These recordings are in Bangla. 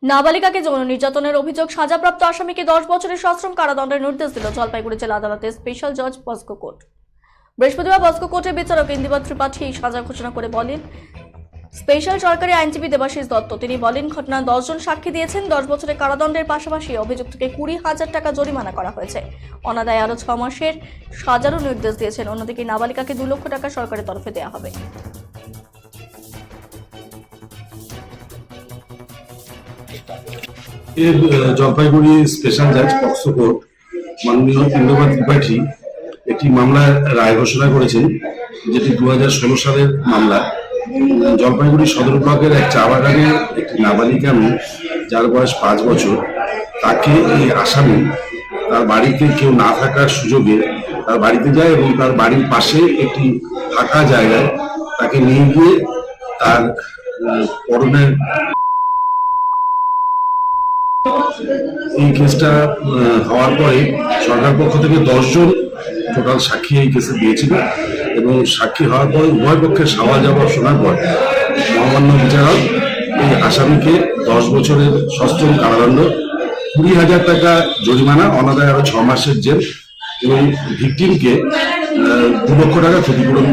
নাবালিকাকে যৌন নির্যাতনের অভিযোগ সাজাপ্রাপ্ত আসামিকে 10 বছরের সশ্রম কারাদণ্ডের নির্দেশ দিল জলপাইগুড়ি জেলা আদালতের স্পেশাল জজ বস্কো কোর্ট। বৃহস্পতিবার বস্কো কোর্টের বিচারক ইন্দিবর ত্রিপাঠী এই সাজা ঘোষণা করে বলেন স্পেশাল সরকারি আইনজীবী দেবাশিস দত্ত। তিনি বলেন ঘটনার 10 জন সাক্ষী দিয়েছেন। 10 বছরের কারাদণ্ডের পাশাপাশি অভিযুক্তকে 20,000 টাকা জরিমানা করা হয়েছে। অনাদায়ে আরো 6 মাসের সাজারও নির্দেশ দিয়েছেন। অন্যদিকে নাবালিকাকে 2 লক্ষ টাকা সরকারের তরফে দেওয়া হবে। জলপাইগুড়ি স্পেশাল জাজ পক্সো কোর্ট মাননীয় ইন্দিবর ত্রিপাঠী একটি মামলার রায় ঘোষণা করেছেন, যেটি 2016 সালের মামলা। জলপাইগুড়ি সদর ব্লকের এক চা বাগানের একটি নাবালিকা মেয়ে, যার বয়স 5 বছর, তাকে এই আসামি তার বাড়িতে কেউ না থাকার সুযোগে তার বাড়িতে যায় এবং তার বাড়ির পাশে একটি ফাঁকা জায়গায় তাকে নিয়ে গিয়ে তার পরনের এই কেসটা হওয়ার পরে সরকার পক্ষ থেকে 10 জন টোটাল সাক্ষী এই কেসে দিয়েছিল এবং সাক্ষী হওয়ার পরে উভয় পক্ষের সওয়াল জবাব শোনার পর মহামান্য বিচারক এই আসামিকে 10 বছরের সশ্রম কারাদণ্ড, 20,000 টাকা জরিমানা, অনাদায়ে আরো 6 মাসের জেল এবং ভিকটিমকে 2 লক্ষ টাকা ক্ষতিপূরণ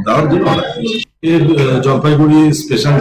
দেওয়ার জন্য অর্ডার দিয়েছে। এর জলপাইগুড়ি স্পেশাল